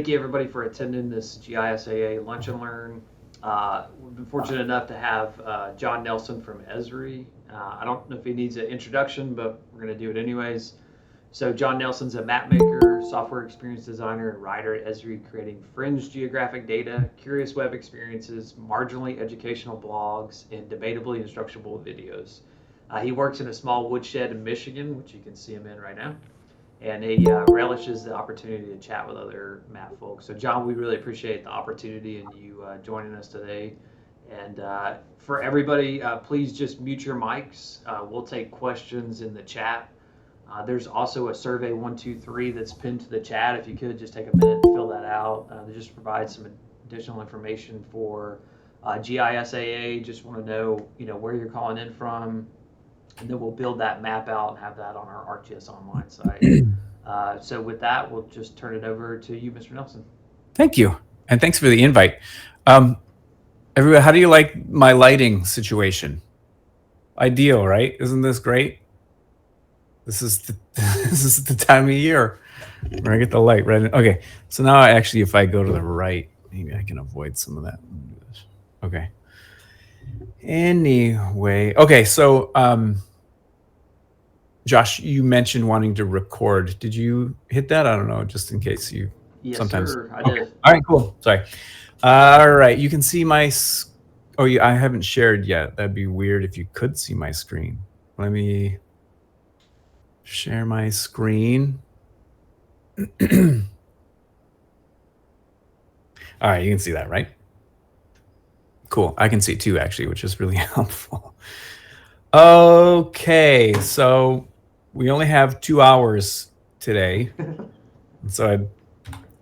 Thank you everybody for attending this GISAA Lunch and Learn. We've been fortunate enough to have John Nelson from Esri. I don't know if he needs an introduction, but we're going to do it anyways. So John Nelson's a map maker, software experience designer, and writer at Esri, creating fringe geographic data, curious web experiences, marginally educational blogs, and debatably instructional videos. He works in a small woodshed in Michigan, which you can see him in right now, and he relishes the opportunity to chat with other map folks. So, John, we really appreciate the opportunity and you joining us today. And for everybody, please just mute your mics. We'll take questions in the chat. There's also a survey 123 that's pinned to the chat. If you could just take a minute to fill that out, to just provide some additional information for GISAA. Just want to know, where you're calling in from, and then we'll build that map out and have that on our ArcGIS online site. So with that, we'll just turn it over to you, Mr. Nelson. Thank you, and thanks for the invite. Everybody, how do you like my lighting situation? Ideal, right? Isn't this great? This is the time of year where I get the light right in. Okay, so now actually, if I go to the right, maybe I can avoid some of that. Okay. Anyway, okay, so Josh, you mentioned wanting to record. Did you hit that? I don't know, just in case you Yes, sometimes. sir, I did. All right, cool. Sorry. All right, you can see my. I haven't shared yet. That'd be weird if you could see my screen. Let me share my screen. All right, you can see that, right? Cool. I can see too, actually, which is really helpful. Okay, so we only have 2 hours today, so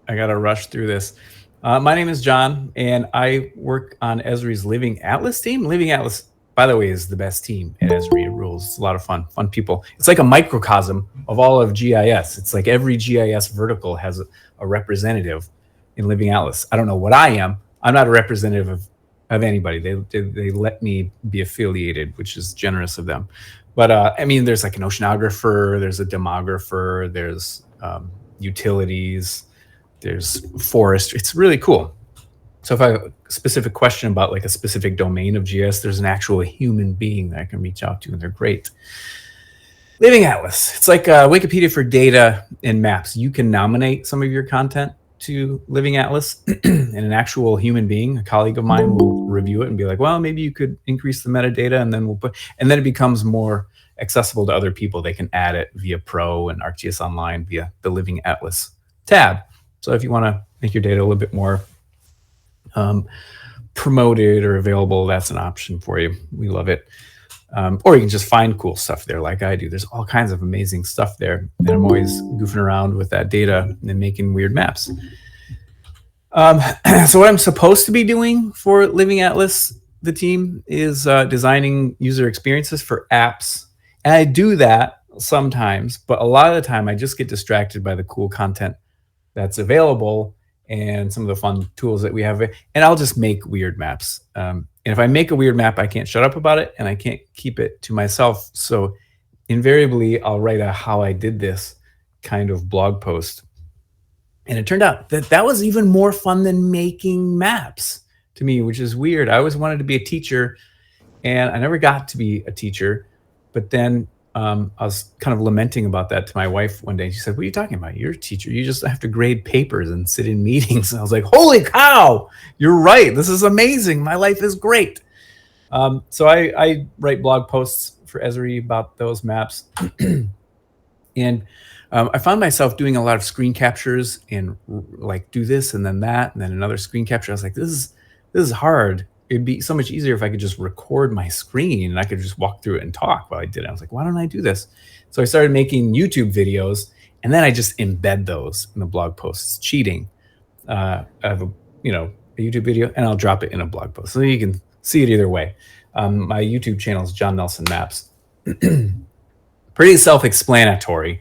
I got to rush through this. My name is John, and I work on Esri's Living Atlas team. Living Atlas, by the way, is the best team at Esri. It rules. It's a lot of fun people. It's like a microcosm of all of GIS. It's like every GIS vertical has a representative in Living Atlas. I don't know what I am. I'm not a representative of anybody. They let me be affiliated, which is generous of them. But I mean, there's like an oceanographer, there's a demographer, there's utilities, there's forestry. It's really cool. So if I have a specific question about like a specific domain of GIS, there's an actual human being that I can reach out to, and they're great. Living Atlas. It's like Wikipedia for data and maps. You can nominate some of your content to Living Atlas, and an actual human being, a colleague of mine, will review it and be like, well, maybe you could increase the metadata, and then then it becomes more accessible to other people. They can add it via Pro and ArcGIS Online via the Living Atlas tab. So if you want to make your data a little bit more promoted or available, that's an option for you. We love it. Or you can just find cool stuff there like I do. There's all kinds of amazing stuff there. And I'm always goofing around with that data and making weird maps. So what I'm supposed to be doing for Living Atlas, the team, is designing user experiences for apps. And I do that sometimes, but a lot of the time I just get distracted by the cool content that's available and some of the fun tools that we have. And I'll just make weird maps. And if I make a weird map, I can't shut up about it, and I can't keep it to myself. So invariably, I'll write a how I did this kind of blog post. And it turned out that was even more fun than making maps to me, which is weird. I always wanted to be a teacher, and I never got to be a teacher. But then I was kind of lamenting about that to my wife one day. She said, what are you talking about? You're a teacher. You just have to grade papers and sit in meetings. And I was like, holy cow, you're right. This is amazing. My life is great. So I write blog posts for Esri about those maps. And I found myself doing a lot of screen captures and like do this and then that and then another screen capture. I was like, this is hard. It'd be so much easier if I could just record my screen and I could just walk through it and talk while I did it. I was like, why don't I do this? So I started making YouTube videos, and then I just embed those in the blog posts. Cheating. I have a YouTube video, and I'll drop it in a blog post, so you can see it either way. My YouTube channel is John Nelson Maps. Pretty self-explanatory.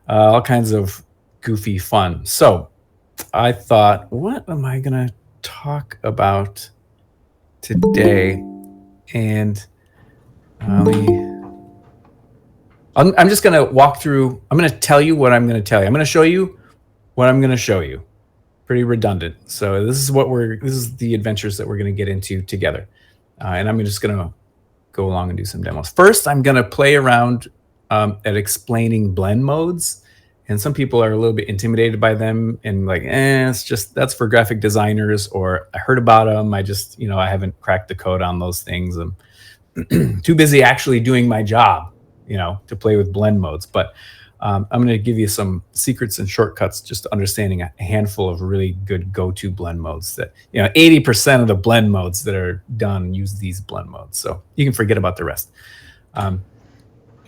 All kinds of goofy fun. So I thought, what am I gonna talk about today? And I'm just going to walk through. I'm going to tell you what I'm going to tell you. I'm going to show you what I'm going to show you. pretty redundant. So this is the adventures that we're going to get into together. And I'm just going to go along and do some demos. First, I'm going to play around at explaining blend modes. And some people are a little bit intimidated by them and like, it's just, that's for graphic designers, or I heard about them. I just, I haven't cracked the code on those things. I'm too busy actually doing my job, to play with blend modes. But I'm going to give you some secrets and shortcuts just to understanding a handful of really good go-to blend modes that, 80% of the blend modes that are done use these blend modes. So you can forget about the rest.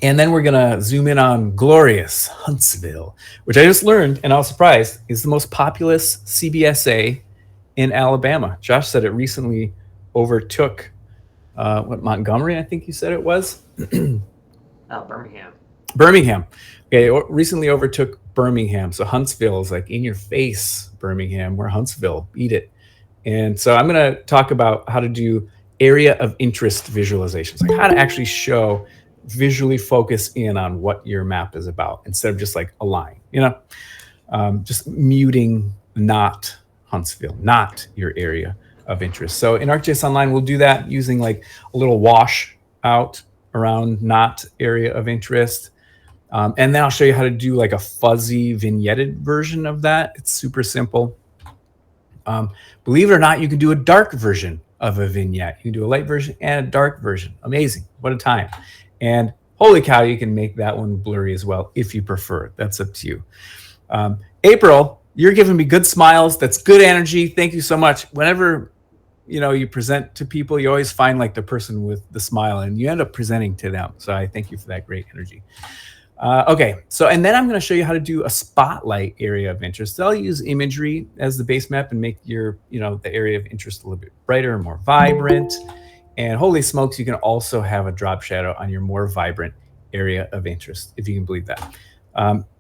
And then we're going to zoom in on glorious Huntsville, which I just learned, and I was surprised, is the most populous CBSA in Alabama. Josh said it recently overtook, Montgomery, I think you said it was? Birmingham. Birmingham. Okay, recently overtook Birmingham. So Huntsville is like in your face, Birmingham. We're Huntsville. Eat it. And so I'm going to talk about how to do area of interest visualizations, like how to actually visually focus in on what your map is about instead of just like a line, just muting not Huntsville, not your area of interest. So in ArcGIS Online, we'll do that using like a little wash out around not area of interest. And then I'll show you how to do like a fuzzy vignetted version of that. It's super simple. Believe it or not, you can do a dark version of a vignette. You can do a light version and a dark version. Amazing. What a time. And holy cow, you can make that one blurry as well if you prefer. That's up to you. April, you're giving me good smiles. That's good energy. Thank you so much. Whenever you present to people, you always find like the person with the smile and you end up presenting to them. So I thank you for that great energy. Okay, so and then I'm going to show you how to do a spotlight area of interest. So I'll use imagery as the base map and make your, the area of interest a little bit brighter and more vibrant. And holy smokes, you can also have a drop shadow on your more vibrant area of interest, if you can believe that.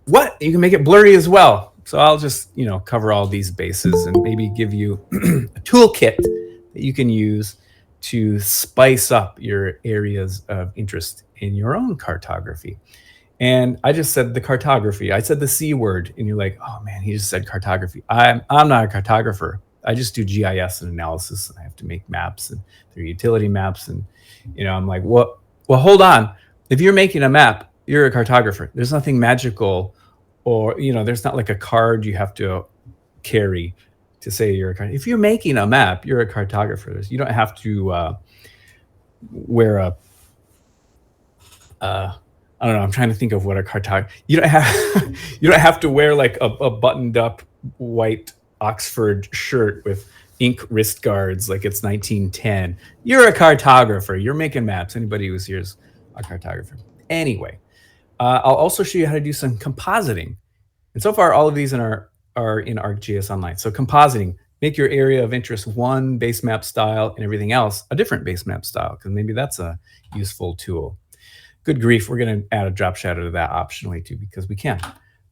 You can make it blurry as well. So I'll just, cover all these bases and maybe give you a toolkit that you can use to spice up your areas of interest in your own cartography. And I just said the cartography. I said the C word, and you're like, oh man, he just said cartography. I'm not a cartographer. I just do GIS and analysis, and I have to make maps, and they're utility maps. And I'm like, well, hold on. If you're making a map, you're a cartographer. There's nothing magical, or there's not like a card you have to carry to say you're a cartographer. If you're making a map, you're a cartographer. You don't have to wear a I don't know. I'm trying to think of what a cartographer. You don't have to wear like a buttoned up white Oxford shirt with ink wrist guards like it's 1910. You're a cartographer. You're making maps. Anybody who's here is a cartographer. Anyway, I'll also show you how to do some compositing. And so far, all of these are in ArcGIS Online. So compositing, make your area of interest one base map style and everything else a different base map style, because maybe that's a useful tool. Good grief, we're going to add a drop shadow to that optionally too, because we can.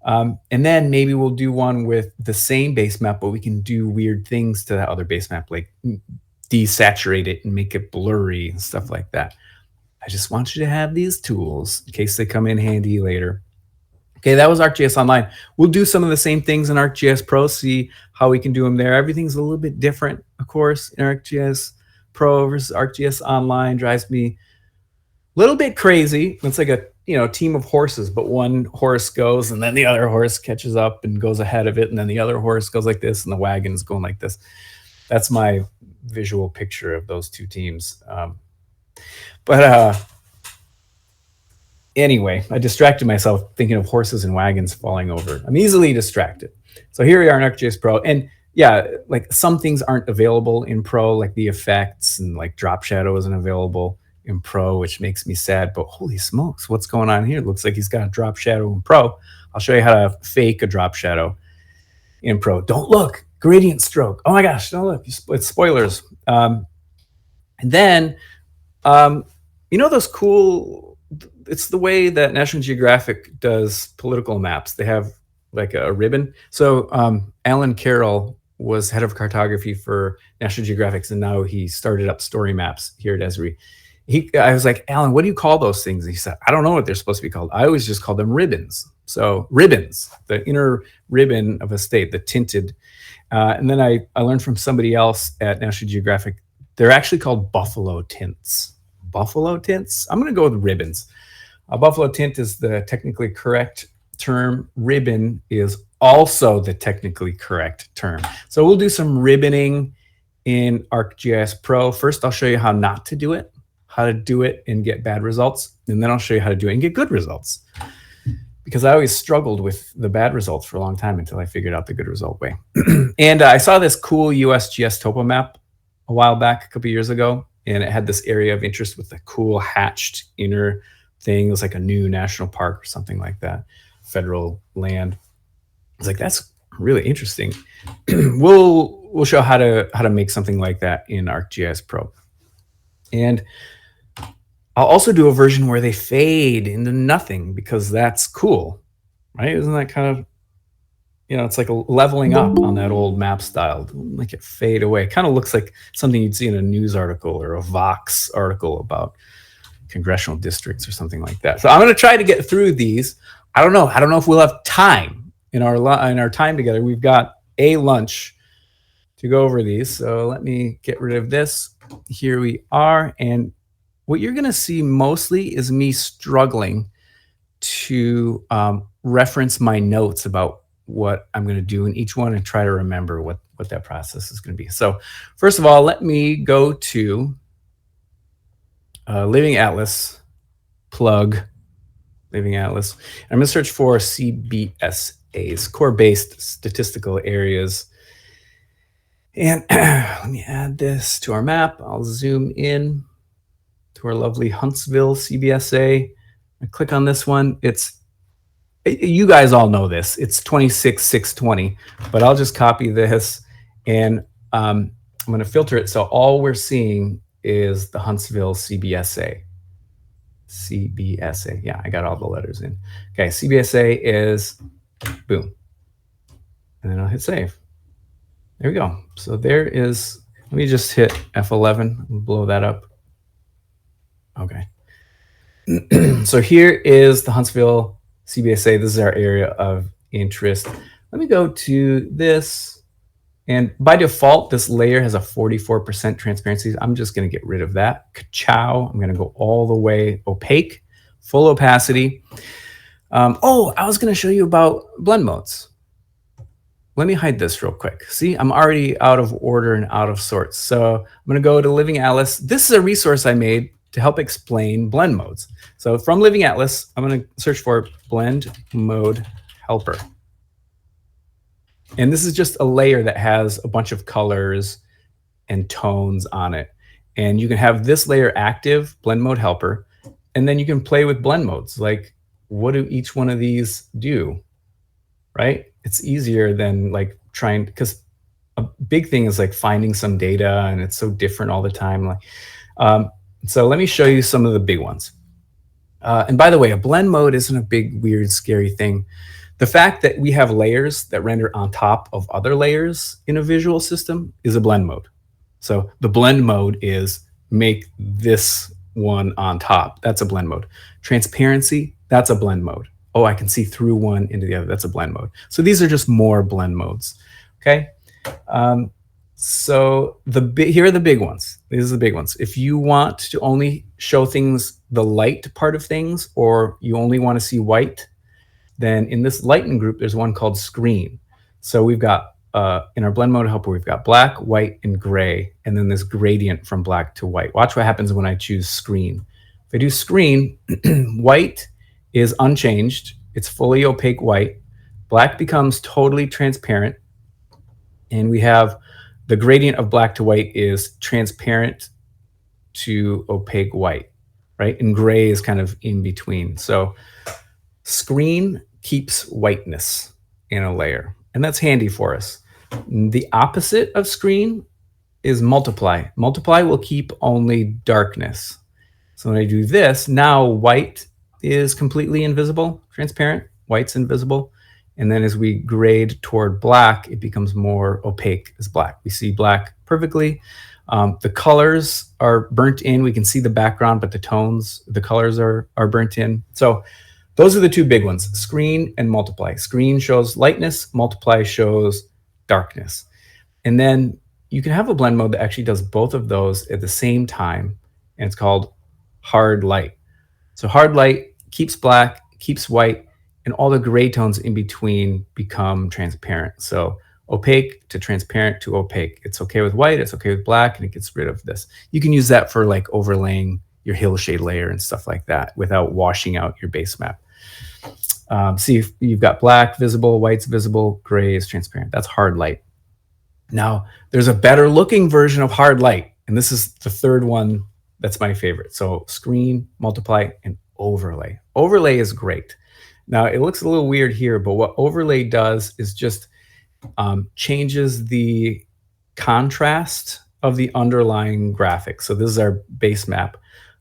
And then maybe we'll do one with the same base map, but we can do weird things to that other base map, like desaturate it and make it blurry and stuff like that. I just want you to have these tools in case they come in handy later. Okay, that was ArcGIS Online. We'll do some of the same things in ArcGIS Pro, see how we can do them there. Everything's a little bit different, of course, in ArcGIS Pro versus ArcGIS Online. Drives me a little bit crazy. It's like a team of horses, but one horse goes and then the other horse catches up and goes ahead of it, and then the other horse goes like this and the wagon is going like this. That's my visual picture of those two teams. Anyway, I distracted myself thinking of horses and wagons falling over. I'm easily distracted. So here we are in ArcGIS Pro, and yeah, like some things aren't available in Pro, like the effects and like drop shadow isn't available in Pro, which makes me sad, but holy smokes, what's going on here? It looks like he's got a drop shadow in Pro. I'll show you how to fake a drop shadow in Pro. Don't look, gradient stroke. Oh my gosh, don't look, it's spoilers. And then, those cool, it's the way that National Geographic does political maps. They have like a ribbon. So Alan Carroll was head of cartography for National Geographic, and now he started up story maps here at Esri. I was like, Alan, what do you call those things? He said, I don't know what they're supposed to be called. I always just call them ribbons. So ribbons, the inner ribbon of a state, the tinted. And then I learned from somebody else at National Geographic, they're actually called buffalo tints. Buffalo tints? I'm going to go with ribbons. A buffalo tint is the technically correct term. Ribbon is also the technically correct term. So we'll do some ribboning in ArcGIS Pro. First, I'll show you how not to do it, how to do it and get bad results. And then I'll show you how to do it and get good results. Because I always struggled with the bad results for a long time until I figured out the good result way. And I saw this cool USGS topo map a while back, a couple years ago, and it had this area of interest with the cool hatched inner thing. It was like a new national park or something like that, federal land. I was like, that's really interesting. We'll show how to make something like that in ArcGIS Pro. And I'll also do a version where they fade into nothing because that's cool, right? Isn't that kind of, it's like a leveling up on that old map style. Make it fade away. It kind of looks like something you'd see in a news article or a Vox article about congressional districts or something like that. So I'm going to try to get through these. I don't know if we'll have time in our time together. We've got a lunch to go over these. So let me get rid of this. Here we are. And what you're going to see mostly is me struggling to reference my notes about what I'm going to do in each one and try to remember what that process is going to be. So first of all, let me go to Living Atlas, plug Living Atlas. I'm going to search for CBSAs, core-based statistical areas. And let me add this to our map. I'll zoom in to our lovely Huntsville CBSA. I click on this one. You guys all know this. It's 26,620, but I'll just copy this and I'm going to filter it. So all we're seeing is the Huntsville CBSA. CBSA. Yeah, I got all the letters in. Okay, CBSA is boom. And then I'll hit save. There we go. So there is, let me just hit F11 and blow that up. Okay. So here is the Huntsville CBSA. This is our area of interest. Let me go to this. And by default, this layer has a 44% transparency. I'm just going to get rid of that. Ka-chow. I'm going to go all the way opaque, full opacity. I was going to show you about blend modes. Let me hide this real quick. See, I'm already out of order and out of sorts. So I'm going to go to Living Atlas. This is a resource I made to help explain blend modes. So from Living Atlas, I'm going to search for blend mode helper. And this is just a layer that has a bunch of colors and tones on it. And you can have this layer active, blend mode helper, and then you can play with blend modes. Like, what do each one of these do, right? It's easier than like trying, because a big thing is like finding some data and it's so different all the time. So let me show you some of the big ones. And by the way, a blend mode isn't a big, weird, scary thing. The fact that we have layers that render on top of other layers in a visual system is a blend mode. So the blend mode is make this one on top. That's a blend mode. Transparency, that's a blend mode. Oh, I can see through one into the other. That's a blend mode. So these are just more blend modes. Okay. So here are the big ones. These are the big ones. If you want to only show things, the light part of things, or you only want to see white, then in this lighten group, there's one called screen. So we've got, in our blend mode helper, we've got black, white, and gray, and then this gradient from black to white. Watch what happens when I choose screen. If I do screen, white is unchanged. It's fully opaque white. Black becomes totally transparent. And we have the gradient of black to white is transparent to opaque white, right? And gray is kind of in between. So screen keeps whiteness in a layer, and that's handy for us. The opposite of screen is multiply. Multiply will keep only darkness. So when I do this, now white is completely invisible, transparent, white's invisible. And then as we grade toward black, it becomes more opaque as black. We see black perfectly. The colors are burnt in. We can see the background, but the tones, the colors are burnt in. So those are the two big ones, screen and multiply. Screen shows lightness, multiply shows darkness. And then you can have a blend mode that actually does both of those at the same time, and it's called hard light. So hard light keeps black, keeps white, and all the gray tones in between become transparent. So opaque to transparent to opaque. It's okay with white, it's okay with black, and it gets rid of this. You can use that for like overlaying your hillshade layer and stuff like that without washing out your base map. See, you've got black visible, white's visible, gray is transparent. That's hard light. Now, there's a better looking version of hard light, and this is the third one that's my favorite. So screen, multiply, and overlay. Overlay is great. Now, it looks a little weird here, but what overlay does is just changes the contrast of the underlying graphic. So this is our base map.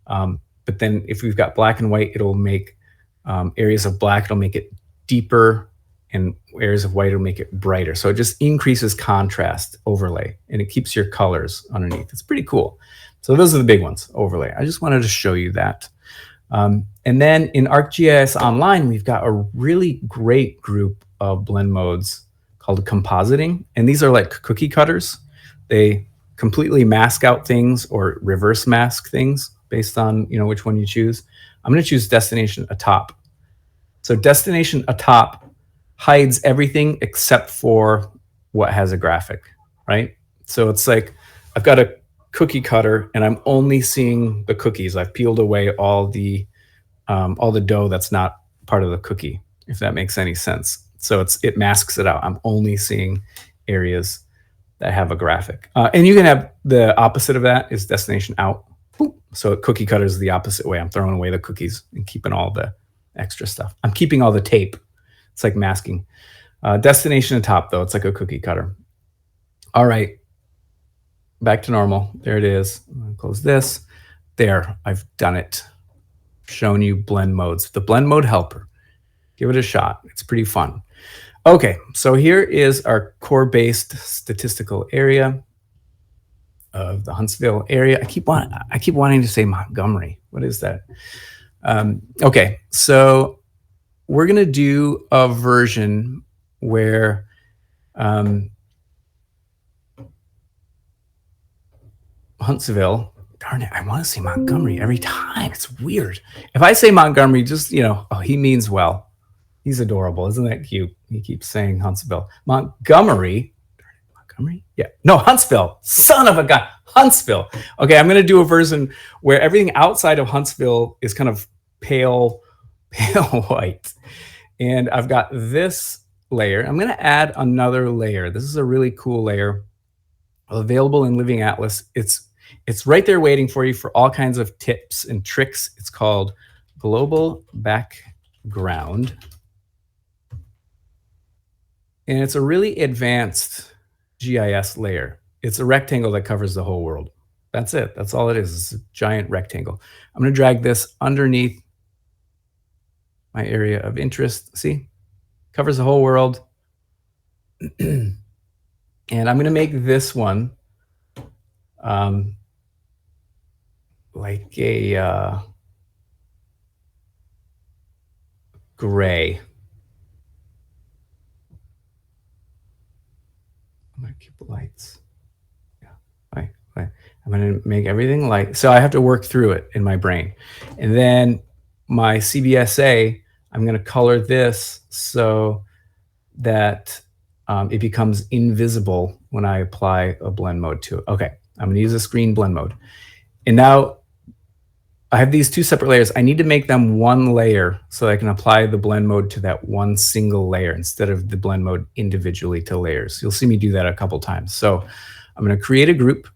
But then if we've got black and white, it'll make areas of black, it'll make it deeper, and areas of white will make it brighter. So it just increases contrast overlay, and it keeps your colors underneath. It's pretty cool. So those are the big ones, overlay. I just wanted to show you that. And then in ArcGIS Online, we've got a really great group of blend modes called compositing. And these are like cookie cutters. They completely mask out things or reverse mask things based on which one you choose. I'm going to choose destination atop. So destination atop hides everything except for what has a graphic, right? So it's like I've got a cookie cutter and I'm only seeing the cookies. I've peeled away all the dough that's not part of the cookie, if that makes any sense. So it masks it out. I'm only seeing areas that have a graphic. And you can have the opposite of that is destination out. Boop. So cookie cutter is the opposite way. I'm throwing away the cookies and keeping all the extra stuff. I'm keeping all the tape. It's like masking. Destination atop, though, it's like a cookie cutter. All right, back to normal. There it is. Close this. There, I've done it. Shown you blend modes. The blend mode helper. Give it a shot. It's pretty fun. Okay, so here is our core-based statistical area of the Huntsville area. I keep wanting to say Montgomery. What is that? Okay, so we're going to do a version where Huntsville, darn it, I want to say Montgomery every time. It's weird. If I say Montgomery, just, oh, he means well. He's adorable. Isn't that cute? He keeps saying Huntsville. Montgomery? Yeah. No, Huntsville. Son of a gun. Huntsville. Okay, I'm going to do a version where everything outside of Huntsville is kind of pale white. And I've got this layer. I'm going to add another layer. This is a really cool layer available in Living Atlas. It's right there waiting for you for all kinds of tips and tricks. It's called Global Background. And it's a really advanced GIS layer. It's a rectangle that covers the whole world. That's it. That's all it is. It's a giant rectangle. I'm going to drag this underneath my area of interest. See? Covers the whole world. And I'm going to make this one like a gray. I'm going to keep the lights. Yeah. Right. I'm going to make everything light. So I have to work through it in my brain. And then my CBSA, I'm going to color this so that it becomes invisible when I apply a blend mode to it. Okay, I'm going to use a screen blend mode. And now I have these two separate layers. I need to make them one layer so that I can apply the blend mode to that one single layer instead of the blend mode individually to layers. You'll see me do that a couple times. So I'm going to create a group.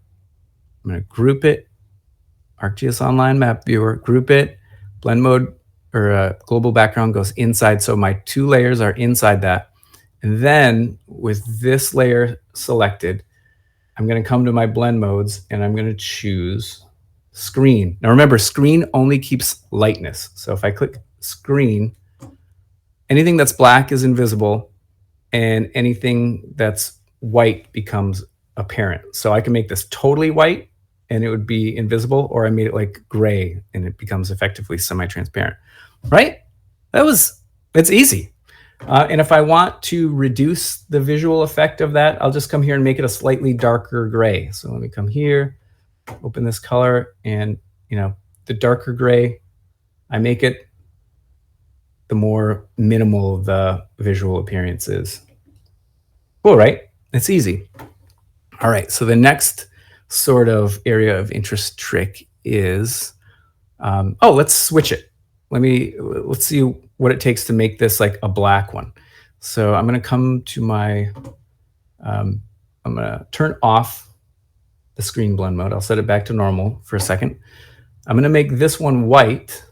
I'm going to group it, ArcGIS Online Map Viewer, group it, blend mode or global background goes inside. So my two layers are inside that. And then with this layer selected, I'm going to come to my blend modes and I'm going to choose screen. Now remember, screen only keeps lightness. So if I click screen, anything that's black is invisible and anything that's white becomes apparent. So I can make this totally white and it would be invisible, or I made it like gray and it becomes effectively semi-transparent, right? It's easy. And if I want to reduce the visual effect of that, I'll just come here and make it a slightly darker gray. So let me come here, open this color, and the darker gray, I make it, the more minimal the visual appearance is. Cool, right? It's easy. All right, so the next sort of area of interest trick is, let's switch it. Let's see what it takes to make this like a black one. So I'm going to come to my, I'm going to turn off the screen blend mode. I'll set it back to normal for a second. I'm going to make this one white.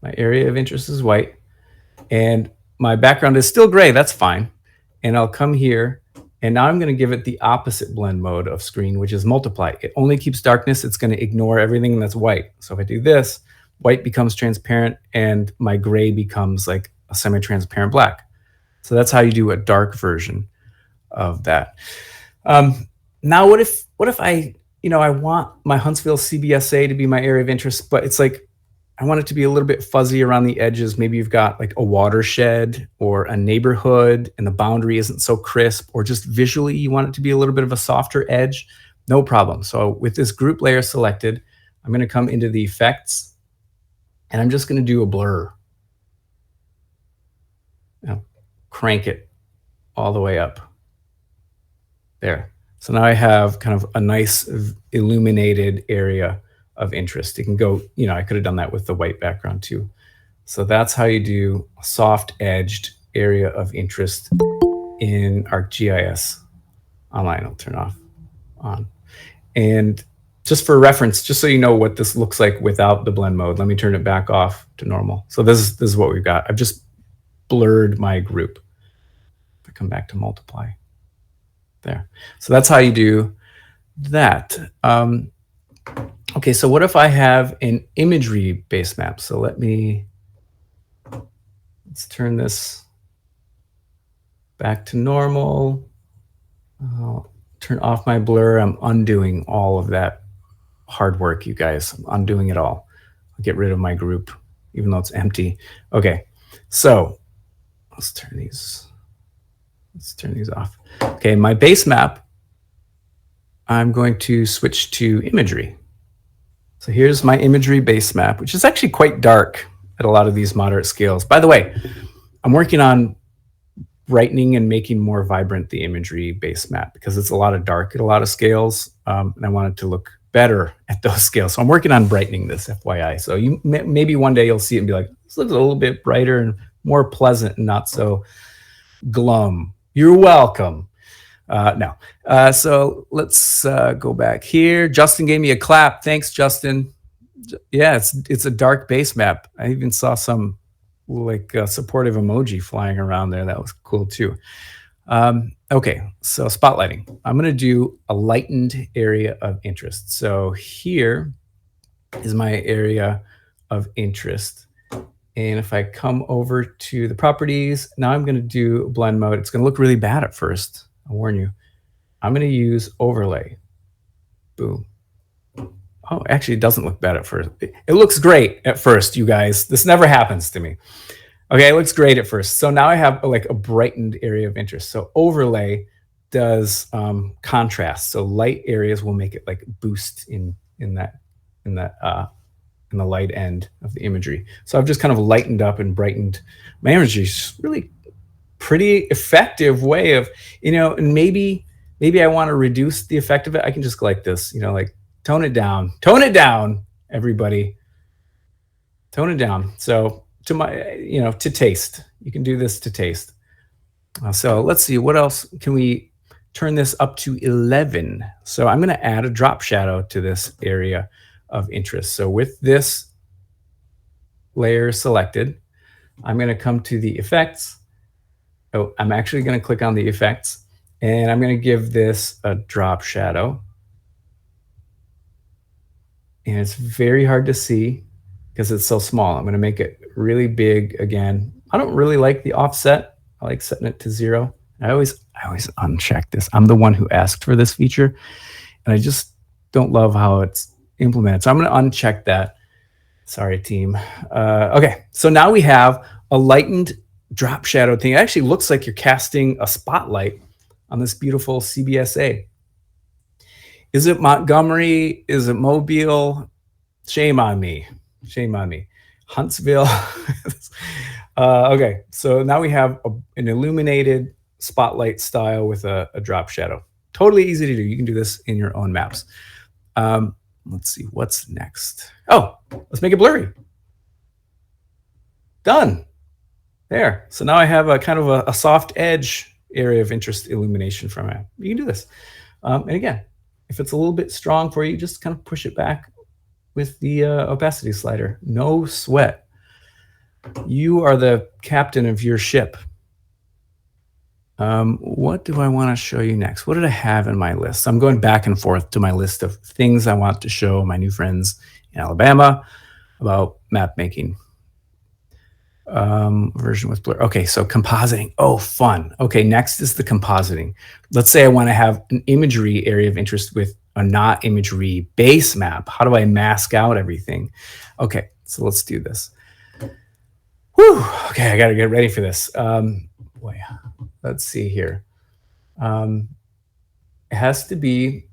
My area of interest is white, and my background is still gray. That's fine. And I'll come here, and now I'm going to give it the opposite blend mode of screen, which is multiply. It only keeps darkness. It's going to ignore everything that's white. So if I do this, white becomes transparent, and my gray becomes like a semi-transparent black. So that's how you do a dark version of that. Now, what if I want my Huntsville CBSA to be my area of interest, but it's like I want it to be a little bit fuzzy around the edges. Maybe you've got like a watershed or a neighborhood and the boundary isn't so crisp, or just visually you want it to be a little bit of a softer edge. No problem. So with this group layer selected, I'm going to come into the effects, and I'm just going to do a blur. Crank it all the way up. There. So now I have kind of a nice illuminated area of interest. It can go, I could have done that with the white background too. So that's how you do a soft edged area of interest in ArcGIS Online. I'll turn off on. And just for reference, just so you know what this looks like without the blend mode, let me turn it back off to normal. So this is what we've got. I've just blurred my group. If I come back to multiply. There. So that's how you do that. Okay, so what if I have an imagery base map? So let's turn this back to normal. I'll turn off my blur. I'm undoing all of that hard work, you guys. I'm undoing it all. I'll get rid of my group, even though it's empty. Okay, so let's turn these off. Okay, my base map, I'm going to switch to imagery. So here's my imagery base map, which is actually quite dark at a lot of these moderate scales. By the way, I'm working on brightening and making more vibrant the imagery base map because it's a lot of dark at a lot of scales, and I want it to look better at those scales. So I'm working on brightening this, FYI. So maybe one day you'll see it and be like, this looks a little bit brighter and more pleasant and not so glum. You're welcome. No. So let's go back here. Justin gave me a clap. Thanks, Justin. Yeah, it's a dark base map. I even saw some like supportive emoji flying around there. That was cool too. Okay, so spotlighting. I'm going to do a lightened area of interest. So here is my area of interest. And if I come over to the properties, now I'm going to do blend mode. It's going to look really bad at first. I'll warn you. I'm going to use overlay. Boom. Oh, actually, it doesn't look bad at first. It looks great at first, you guys. This never happens to me. Okay, it looks great at first. So now I have like a brightened area of interest. So overlay does contrast. So light areas will make it like boost in the light end of the imagery. So I've just kind of lightened up and brightened my imagery. It's really pretty effective way of, and maybe I want to reduce the effect of it. I can just go like this, like tone it down, everybody, tone it down. So to my, to taste, you can do this to taste. So let's see, what else can we turn this up to 11? So I'm going to add a drop shadow to this area of interest. So with this layer selected, I'm going to come to the effects. Oh, I'm actually going to click on the effects, and I'm going to give this a drop shadow. And it's very hard to see because it's so small. I'm going to make it really big again. I don't really like the offset. I like setting it to 0. I always uncheck this. I'm the one who asked for this feature, and I just don't love how it's implemented. So I'm going to uncheck that. Sorry, team. Okay, so now we have a lightened drop shadow thing. It actually looks like you're casting a spotlight on this beautiful CBSA. Is it Montgomery? Is it Mobile? Shame on me. Shame on me. Huntsville. Okay, so now we have an illuminated spotlight style with a drop shadow. Totally easy to do. You can do this in your own maps. Let's see, what's next? Oh, let's make it blurry. Done. There. So now I have a kind of a soft edge area of interest illumination from it. You can do this. And again, if it's a little bit strong for you, just kind of push it back with the opacity slider. No sweat. You are the captain of your ship. What do I want to show you next? What did I have in my list? I'm going back and forth to my list of things I want to show my new friends in Alabama about map making. Version with blur. Okay, so compositing. Oh, fun. Okay, next is the compositing. Let's say I want to have an imagery area of interest with a not imagery base map. How do I mask out everything? Okay, so let's do this. Whew. Okay, I got to get ready for this. Boy, let's see here. It has to be.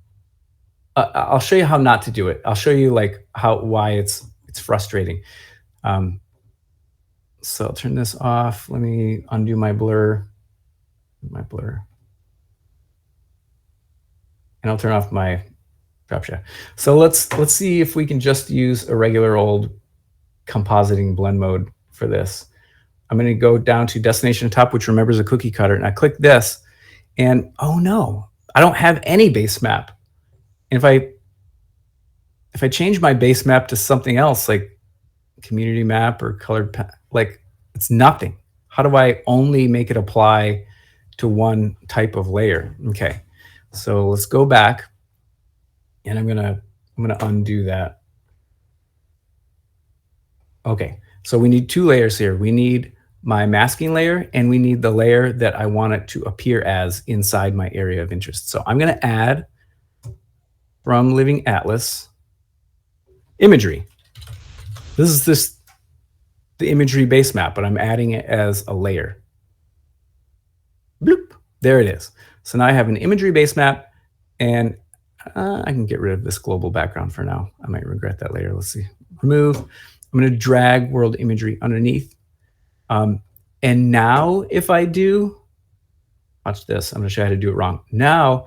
I'll show you how not to do it. I'll show you like why it's frustrating. So I'll turn this off. Let me undo my blur. And I'll turn off my drop shadow. So let's see if we can just use a regular old compositing blend mode for this. I'm going to go down to destination top, which remembers a cookie cutter, and I click this, and oh no, I don't have any base map. And if I change my base map to something else like community map or colored, like it's nothing. How do I only make it apply to one type of layer? Okay, so let's go back, and I'm gonna undo that. Okay, so we need two layers here. We need my masking layer, and we need the layer that I want it to appear as inside my area of interest. So I'm gonna add from Living Atlas imagery. This is the imagery base map, but I'm adding it as a layer. Bloop, there it is. So now I have an imagery base map, and I can get rid of this global background for now. I might regret that later. Let's see, remove. I'm gonna drag world imagery underneath. And now if I do, watch this, I'm gonna show you how to do it wrong. Now,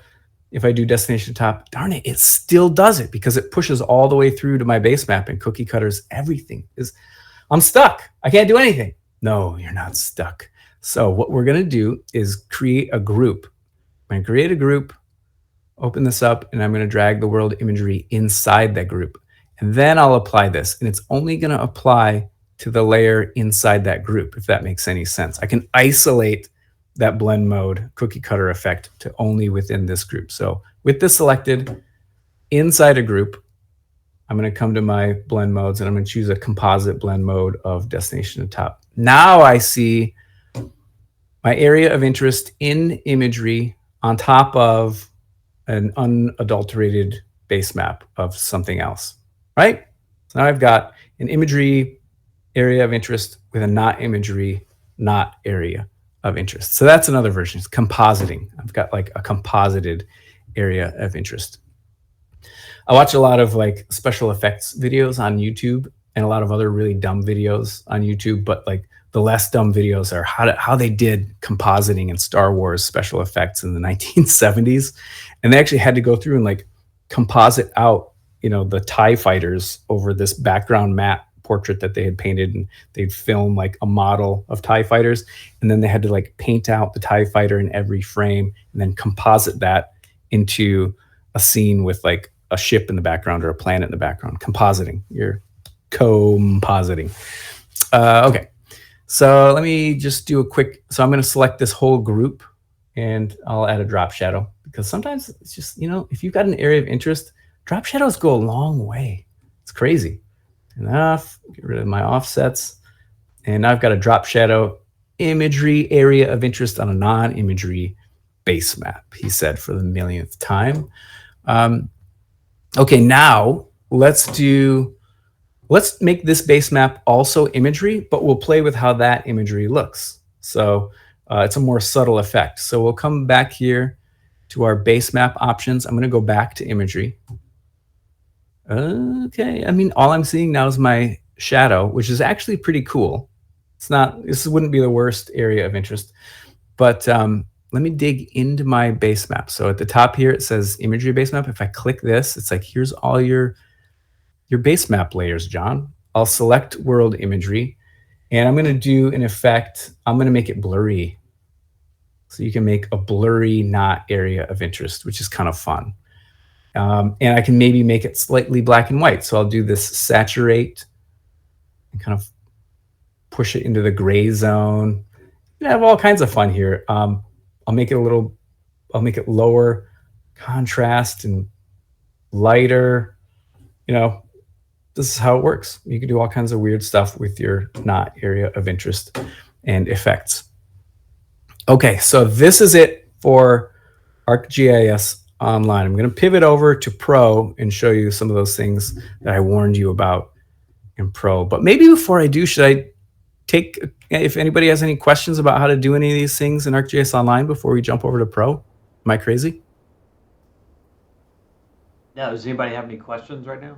if I do destination top, darn it, it still does it because it pushes all the way through to my base map and cookie cutters everything. I'm stuck. I can't do anything. No, you're not stuck. So what we're gonna do is create a group. I'm gonna create a group, open this up, and I'm gonna drag the world imagery inside that group. And then I'll apply this, and it's only gonna apply to the layer inside that group, if that makes any sense. I can isolate that blend mode cookie cutter effect to only within this group. So with this selected inside a group, I'm going to come to my blend modes and I'm going to choose a composite blend mode of destination to top. Now I see my area of interest in imagery on top of an unadulterated base map of something else, right? So now I've got an imagery area of interest with a not imagery, not area of interest. So that's another version. It's compositing. I've got like a composited area of interest. I watch a lot of like special effects videos on YouTube and a lot of other really dumb videos on YouTube, but like the less dumb videos are how they did compositing in Star Wars special effects in the 1970s. And they actually had to go through and like composite out, you know, the TIE fighters over this background matte portrait that they had painted, and they'd film like a model of TIE fighters, and then they had to like paint out the TIE fighter in every frame and then composite that into a scene with like a ship in the background or a planet in the background. Compositing. You're compositing. Okay, so let me just do a quick, so I'm going to select this whole group and I'll add a drop shadow, because sometimes it's just, you know, if you've got an area of interest, drop shadows go a long way. It's crazy. Enough, get rid of my offsets. And now I've got a drop shadow imagery area of interest on a non-imagery base map, he said for the millionth time. Okay, now let's do Let's make this base map also imagery, but we'll play with how that imagery looks. So it's a more subtle effect. So we'll come back here to our base map options. I'm going to go back to imagery. Okay, I mean, all I'm seeing now is my shadow, which is actually pretty cool. It's not, this wouldn't be the worst area of interest, but let me dig into my base map. So at the top here, it says imagery base map. If I click this, it's like, here's all your base map layers, John. I'll select world imagery, and I'm going to do an effect. I'm going to make it blurry. So you can make a blurry not area of interest, which is kind of fun. And I can maybe make it slightly black and white. So I'll do this saturate and kind of push it into the gray zone. You have all kinds of fun here. I'll make it lower contrast and lighter. You know, this is how it works. You can do all kinds of weird stuff with your not area of interest and effects. Okay, so this is it for ArcGIS Online. I'm going to pivot over to Pro and show you some of those things that I warned you about in Pro. But maybe before I do, should I take, if anybody has any questions about how to do any of these things in ArcGIS Online before we jump over to Pro? Am I crazy? No, does anybody have any questions right now?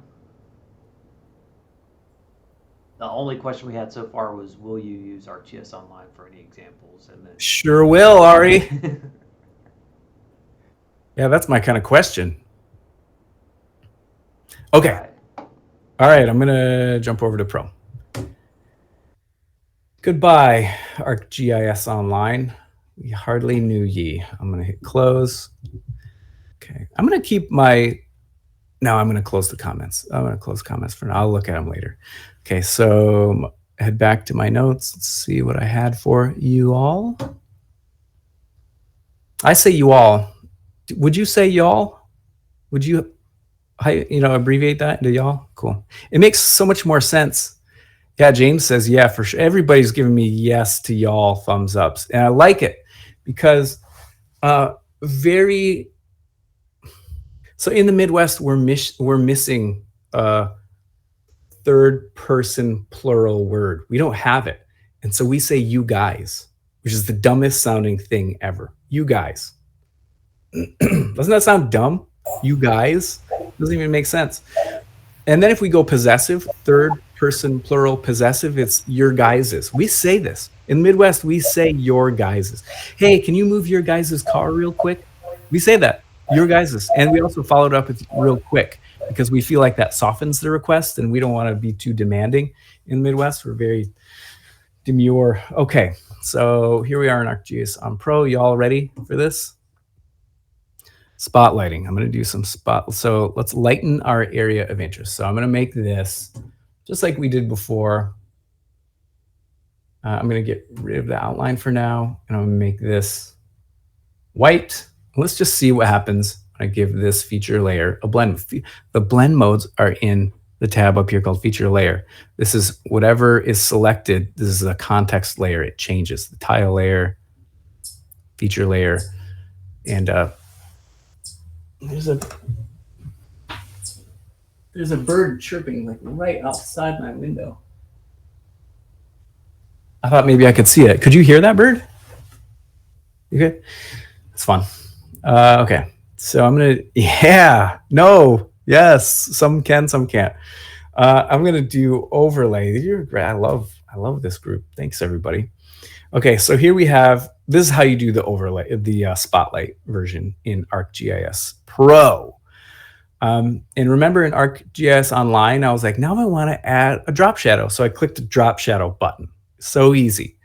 The only question we had so far was, will you use ArcGIS Online for any examples? And then Sure will, Ari. Yeah, that's my kind of question. Okay. All right, I'm going to jump over to Pro. Goodbye, ArcGIS Online. We hardly knew ye. I'm going to hit close. Okay, I'm going to keep my, no, I'm going to close the comments. I'm going to close comments for now. I'll look at them later. Okay, so head back to my notes. Let's see what I had for you all. I say you all. Would you say y'all? Would you, abbreviate that into y'all? Cool. It makes so much more sense. Yeah, James says, yeah, for sure. Everybody's giving me yes to y'all, thumbs ups. And I like it because so in the Midwest, we're missing a third person plural word. We don't have it. And so we say you guys, which is the dumbest sounding thing ever. You guys. Doesn't that sound dumb? You guys? Doesn't even make sense. And then if we go possessive, third person plural possessive, it's your guys's. We say this. In the Midwest, we say your guys's. Hey, can you move your guys's car real quick? We say that, your guys's. And we also followed up with real quick because we feel like that softens the request and we don't want to be too demanding in the Midwest. We're very demure. Okay, so here we are in ArcGIS on Pro. Y'all ready for this? Spotlighting. I'm going to do some spot. So let's lighten our area of interest. So I'm going to make this just like we did before. I'm going to get rid of the outline for now. And I'm going to make this white. Let's just see what happens when I give this feature layer a blend. The blend modes are in the tab up here called feature layer. This is whatever is selected. This is a context layer. It changes the tile layer, feature layer, and there's a bird chirping like right outside my window. I thought maybe I could see it. Could you hear that bird? You good? It's fun. Okay, so I'm gonna, yeah, no, yes, some can, some can't. I'm gonna do overlay. You're great. I love this group. Thanks everybody. Okay, so here we have, this is how you do the overlay, the spotlight version in ArcGIS Pro. And remember in ArcGIS Online, I was like, now I want to add a drop shadow. So I clicked the drop shadow button. So easy.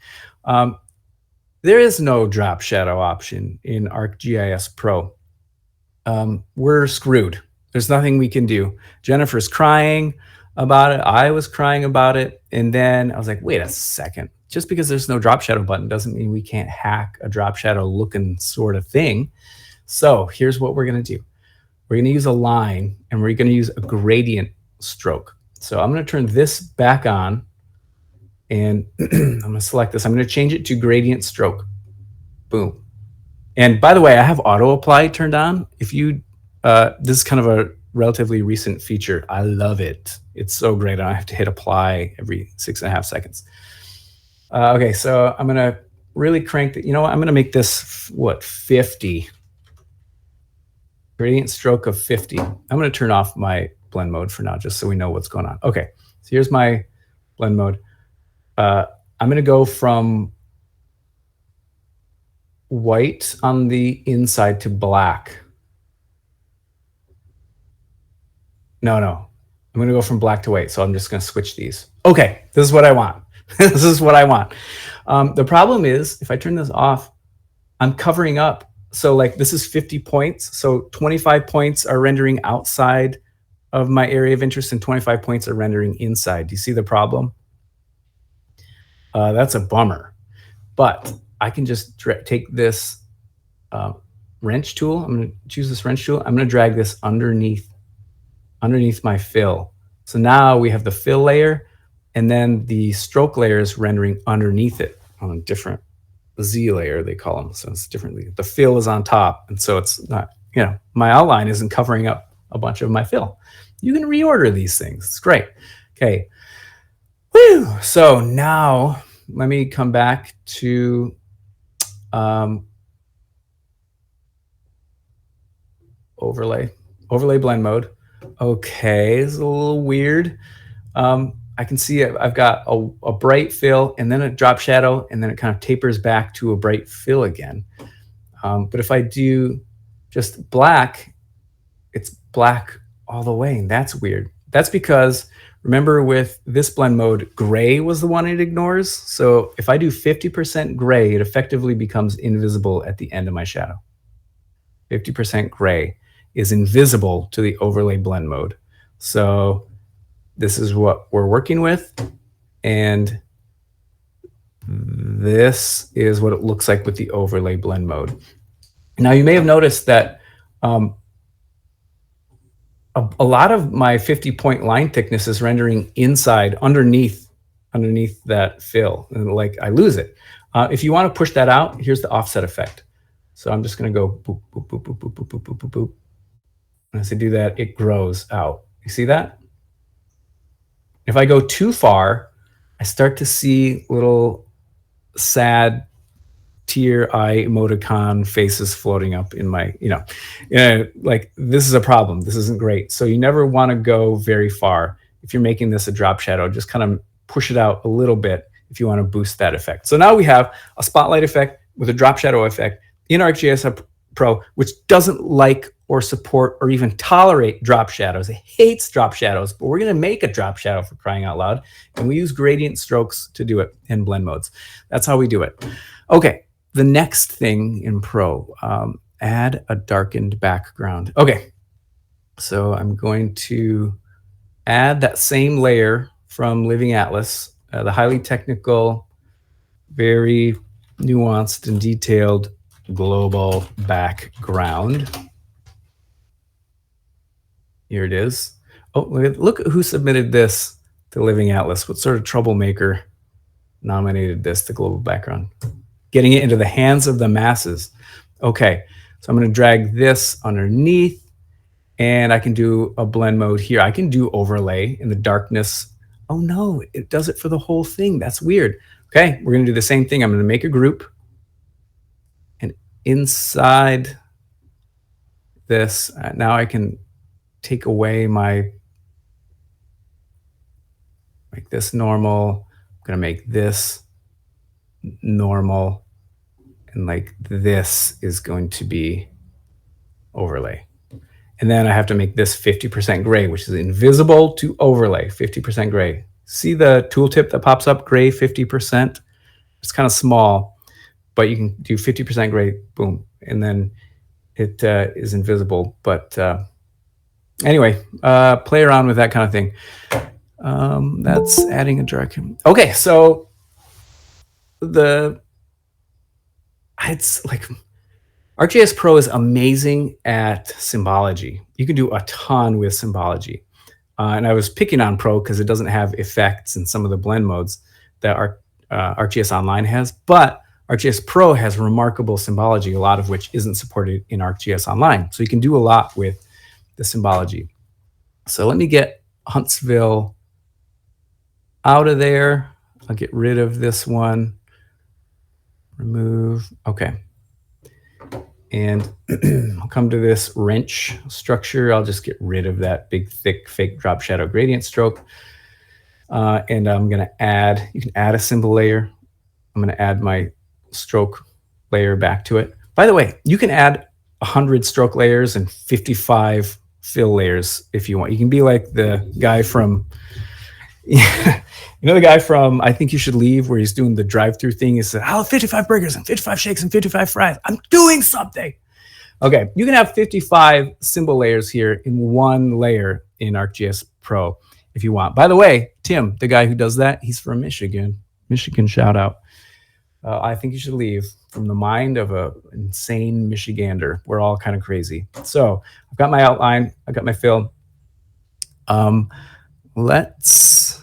There is no drop shadow option in ArcGIS Pro. We're screwed. There's nothing we can do. Jennifer's crying about it. I was crying about it. And then I was like, wait a second. Just because there's no drop shadow button doesn't mean we can't hack a drop shadow looking sort of thing. So here's what we're going to do. We're going to use a line and we're going to use a gradient stroke. So I'm going to turn this back on and I'm going to select this. I'm going to change it to gradient stroke. Boom. And by the way, I have auto apply turned on. If you, this is kind of a relatively recent feature. I love it. It's so great. I don't have to hit apply every 6.5 seconds. Okay, so I'm gonna really crank the, you know what, I'm gonna make this, what, 50. Gradient stroke of 50. I'm gonna turn off my blend mode for now, just so we know what's going on. Okay, so here's my blend mode. I'm gonna go from white on the inside to black. No, I'm gonna go from black to white, so I'm just gonna switch these. Okay, this is what I want. This is what I want. The problem is, if I turn this off, I'm covering up. So like this is 50 points. So 25 points are rendering outside of my area of interest and 25 points are rendering inside. Do you see the problem? That's a bummer. But I can just take this wrench tool. I'm going to choose this wrench tool. I'm going to drag this underneath my fill. So now we have the fill layer, and then the stroke layer is rendering underneath it on a different Z layer, they call them. So it's differently. The fill is on top, and so it's not, my outline isn't covering up a bunch of my fill. You can reorder these things. It's great. Okay. Woo! So now let me come back to overlay blend mode. Okay, it's a little weird. I can see I've got a bright fill and then a drop shadow, and then it kind of tapers back to a bright fill again. But if I do just black, it's black all the way, and that's weird. That's because, remember, with this blend mode, gray was the one it ignores. So if I do 50% gray, it effectively becomes invisible at the end of my shadow. 50% gray is invisible to the overlay blend mode. So this is what we're working with, and this is what it looks like with the overlay blend mode. Now you may have noticed that a lot of my 50-point line thickness is rendering inside, underneath that fill, and like I lose it. If you want to push that out, here's the offset effect. So I'm just going to go boop, boop, boop, boop, boop, boop, boop, boop, boop, boop. And as I do that, it grows out. You see that? If I go too far, I start to see little sad tear eye emoticon faces floating up in my, like this is a problem. This isn't great. So you never want to go very far. If you're making this a drop shadow, just kind of push it out a little bit if you want to boost that effect. So now we have a spotlight effect with a drop shadow effect in ArcGIS Pro, which doesn't like or support or even tolerate drop shadows. It hates drop shadows, but we're going to make a drop shadow, for crying out loud. And we use gradient strokes to do it in blend modes. That's how we do it. Okay, the next thing in Pro, add a darkened background. Okay, so I'm going to add that same layer from Living Atlas, the highly technical, very nuanced and detailed global background. Here it is. Oh, look who submitted this to Living Atlas. What sort of troublemaker nominated this to global background? Getting it into the hands of the masses. Okay, so I'm going to drag this underneath, and I can do a blend mode here. I can do overlay in the darkness. Oh no, it does it for the whole thing. That's weird. Okay, we're going to do the same thing. I'm going to make a group, and inside this, now I can take away make this normal. I'm going to make this normal, and like this is going to be overlay. And then I have to make this 50% gray, which is invisible to overlay, 50% gray. See the tooltip that pops up, gray 50%? It's kind of small, but you can do 50% gray, boom, and then it is invisible. But anyway, play around with that kind of thing. That's adding a dark. Okay, so it's like ArcGIS Pro is amazing at symbology. You can do a ton with symbology. And I was picking on Pro because it doesn't have effects in some of the blend modes that ArcGIS Online has, but ArcGIS Pro has remarkable symbology, a lot of which isn't supported in ArcGIS Online. So you can do a lot with the symbology. So let me get Huntsville out of there. I'll get rid of this one. Remove. Okay. And I'll come to this wrench structure. I'll just get rid of that big, thick, fake drop shadow gradient stroke. And I'm going to add, you can add a symbol layer. I'm going to add my stroke layer back to it. By the way, you can add 100 stroke layers and 55 fill layers if you want. You can be like the guy from, you know, the guy from I Think You Should Leave, where he's doing the drive-through thing. He said, I'll have 55 burgers and 55 shakes and 55 fries. I'm doing something. Okay, you can have 55 symbol layers here in one layer in ArcGIS Pro if you want. By the way, Tim, the guy who does that, he's from Michigan. Michigan shout out. I Think You Should Leave, from the mind of an insane Michigander. We're all kind of crazy. So I've got my outline. I've got my fill. Let's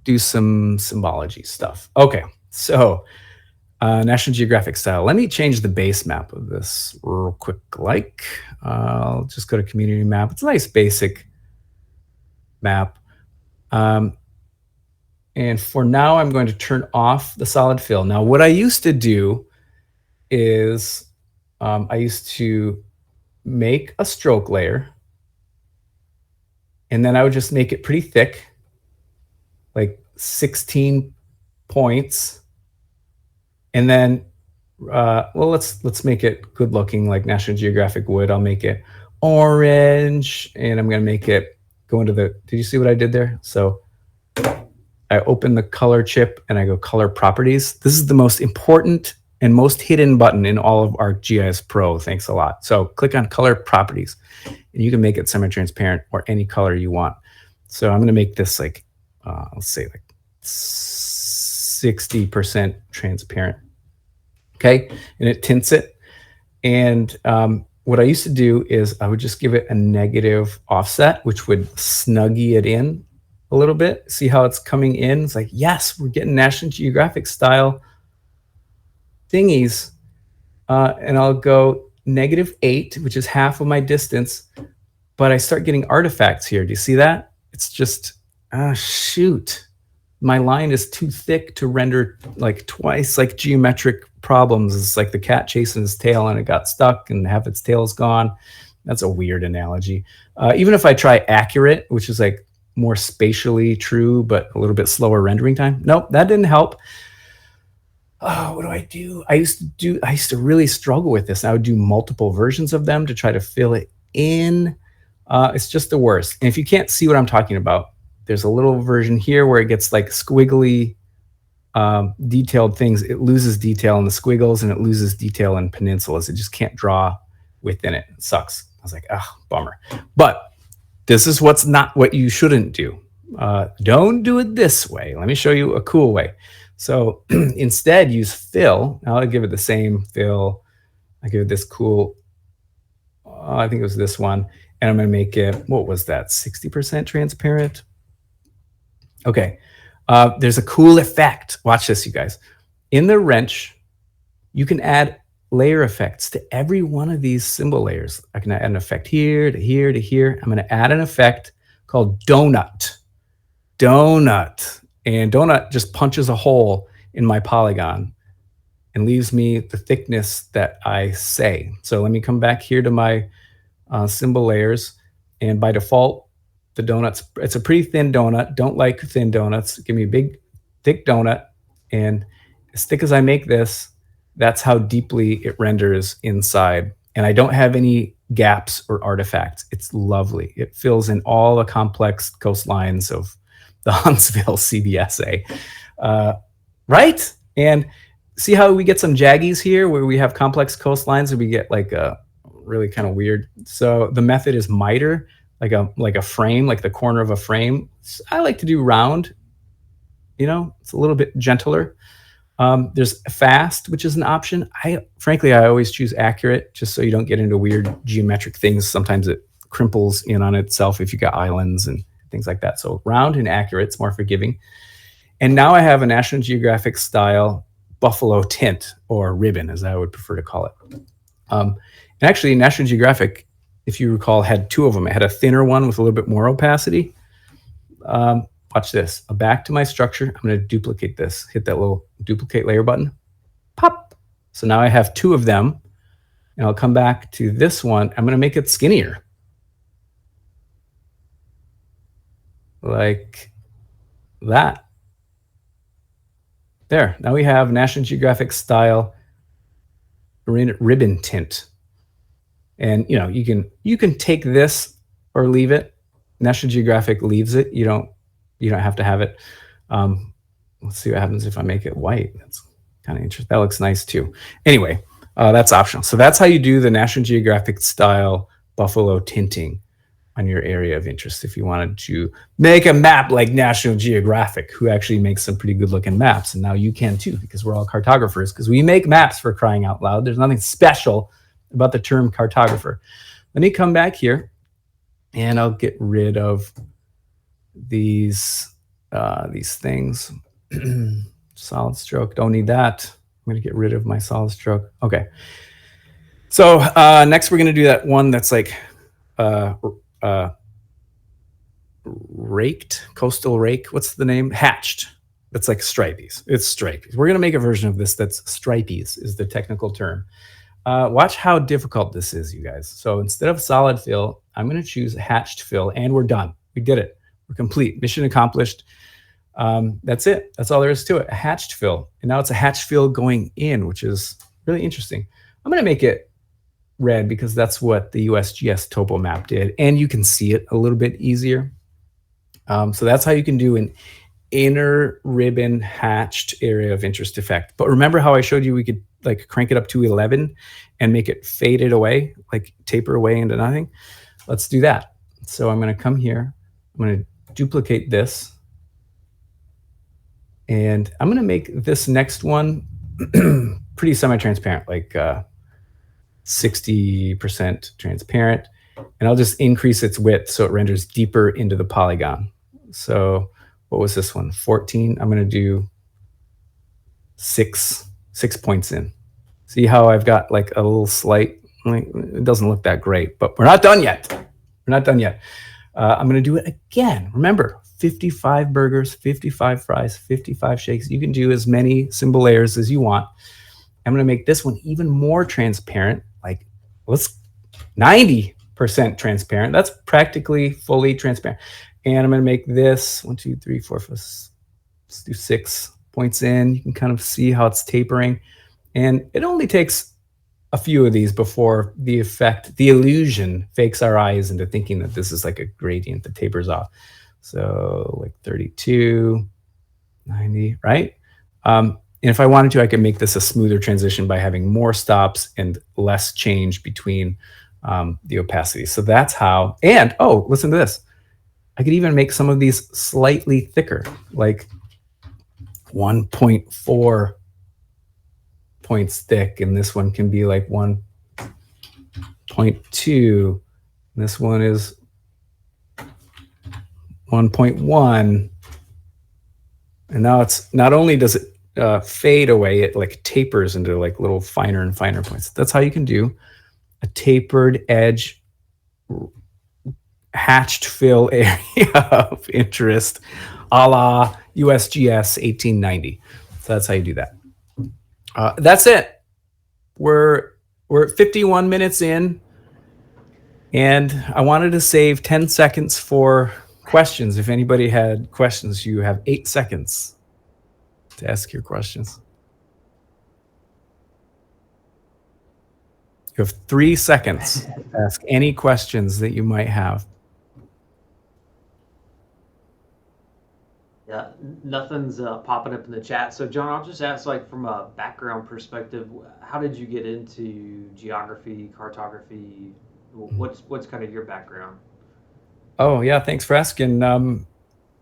do some symbology stuff. Okay, so National Geographic style. Let me change the base map of this real quick. I'll just go to community map. It's a nice basic map. And for now, I'm going to turn off the solid fill. Now, what I used to do is I used to make a stroke layer, and then I would just make it pretty thick, like 16 points. And then, well, let's make it good looking like National Geographic would. I'll make it orange, and I'm going to make it go into the, did you see what I did there? So I open the color chip and I go color properties. This is the most important and most hidden button in all of ArcGIS Pro. Thanks a lot. So click on color properties, and you can make it semi-transparent or any color you want. So I'm going to make this like, let's say like 60% transparent. Okay. And it tints it. And what I used to do is I would just give it a negative offset, which would snuggie it in a little bit. See how it's coming in? It's like, yes, we're getting National Geographic style thingies. And I'll go -8, which is half of my distance, but I start getting artifacts here. Do you see that? It's just, shoot. My line is too thick to render like twice like geometric problems. It's like the cat chasing his tail and it got stuck and half its tail is gone. That's a weird analogy. Even if I try accurate, which is like more spatially true, but a little bit slower rendering time. Nope, that didn't help. Oh, what do? I used to really struggle with this. I would do multiple versions of them to try to fill it in. It's just the worst. And if you can't see what I'm talking about, there's a little version here where it gets like squiggly, detailed things. It loses detail in the squiggles and it loses detail in peninsulas. It just can't draw within it. It sucks. I was like, bummer. But this is what you shouldn't do. Don't do it this way. Let me show you a cool way. So instead use fill. Now I'll give it the same fill. I give it this cool, I think it was this one. And I'm going to make it, what was that? 60% transparent. Okay. There's a cool effect. Watch this, you guys. In the wrench, you can add layer effects to every one of these symbol layers. I can add an effect here to here to here. I'm going to add an effect called donut. And donut just punches a hole in my polygon and leaves me the thickness that I say. So let me come back here to my symbol layers. And by default, the donuts, it's a pretty thin donut. Don't like thin donuts. Give me a big, thick donut. And as thick as I make this, that's how deeply it renders inside. And I don't have any gaps or artifacts. It's lovely. It fills in all the complex coastlines of the Huntsville CBSA. Right? And see how we get some jaggies here where we have complex coastlines and we get like a really kind of weird. So the method is miter, like a frame, like the corner of a frame. I like to do round, it's a little bit gentler. There's fast, which is an option. Frankly, I always choose accurate just so you don't get into weird geometric things. Sometimes it crimples in on itself if you got islands and things like that. So round and accurate, it's more forgiving. And now I have a National Geographic style buffalo tint, or ribbon as I would prefer to call it. And actually National Geographic if you recall, had two of them. It had a thinner one with a little bit more opacity. Watch this. Back to my structure. I'm going to duplicate this. Hit that little duplicate layer button. Pop. So now I have two of them. And I'll come back to this one. I'm going to make it skinnier. Like that. There. Now we have National Geographic style ribbon tint. And you can take this or leave it. National Geographic leaves it. You don't have to have it. Let's see what happens if I make it white. That's kind of interesting. That looks nice too. Anyway, that's optional. So that's how you do the National Geographic style buffalo tinting on your area of interest. If you wanted to make a map like National Geographic, who actually makes some pretty good looking maps. And now you can too, because we're all cartographers, because we make maps, for crying out loud. There's nothing special about the term cartographer. Let me come back here and I'll get rid of these things. Solid stroke, don't need that. I'm going to get rid of my solid stroke. Okay. So next we're going to do that one that's like raked, coastal rake. What's the name? Hatched. That's like stripies. It's stripies. We're going to make a version of this that's stripies is the technical term. Watch how difficult this is, you guys. So instead of solid fill, I'm going to choose hatched fill, and we're done. We did it. We're complete. Mission accomplished. That's it. That's all there is to it. A hatched fill. And now it's a hatched fill going in, which is really interesting. I'm going to make it red because that's what the USGS topo map did. And you can see it a little bit easier. So that's how you can do an inner ribbon hatched area of interest effect. But remember how I showed you we could like crank it up to 11 and make it faded away, like taper away into nothing? Let's do that. So I'm going to come here. I'm going to duplicate this. And I'm going to make this next one pretty semi-transparent, like 60% transparent. And I'll just increase its width so it renders deeper into the polygon. So what was this one? 14. I'm going to do six points in. See how I've got like a little slight, it doesn't look that great, but we're not done yet. We're not done yet. I'm going to do it again. Remember, 55 burgers, 55 fries, 55 shakes. You can do as many symbol layers as you want. I'm going to make this one even more transparent, like let's 90% transparent. That's practically fully transparent. And I'm going to make this 1, 2, 3, 4, 5, let's do 6 points in. You can kind of see how it's tapering. And it only takes a few of these before the effect, the illusion fakes our eyes into thinking that this is like a gradient that tapers off. So like 32, 90, right? And if I wanted to, I could make this a smoother transition by having more stops and less change between the opacity. So that's how, and oh, listen to this. I could even make some of these slightly thicker, like 1.4 points thick, and this one can be like 1.2. This one is 1.1. And now it's not only does it fade away, it like tapers into like little finer and finer points. That's how you can do a tapered edge hatched fill area of interest a la USGS 1890. So that's how you do that. That's it. We're at 51 minutes in, and I wanted to save 10 seconds for questions. If anybody had questions, you have 8 seconds to ask your questions. You have 3 seconds to ask any questions that you might have. Yeah, nothing's popping up in the chat. So John, I'll just ask, like, from a background perspective, how did you get into geography, cartography? What's kind of your background? Oh yeah, thanks for asking.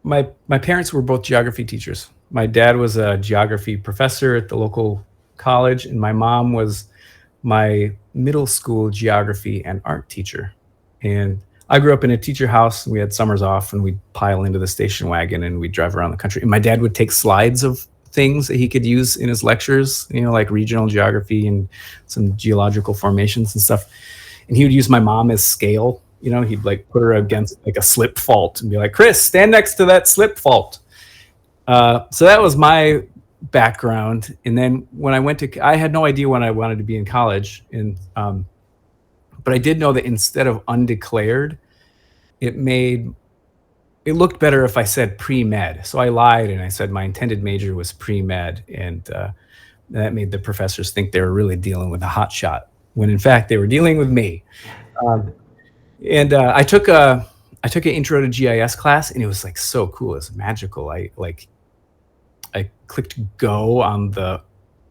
My parents were both geography teachers. My dad was a geography professor at the local college, and my mom was my middle school geography and art teacher. And I grew up in a teacher house. We had summers off, and we'd pile into the station wagon and we'd drive around the country. And my dad would take slides of things that he could use in his lectures, like regional geography and some geological formations and stuff. and he would use my mom as scale. He'd like put her against like a slip fault and be like, Chris, stand next to that slip fault. So that was my background. And then when I had no idea when I wanted to be in college. But I did know that instead of undeclared, it looked better if I said pre-med. So I lied and I said my intended major was pre-med. And that made the professors think they were really dealing with a hot shot, when in fact they were dealing with me. And I took an intro to GIS class, and it was like so cool. It was magical. I clicked go on the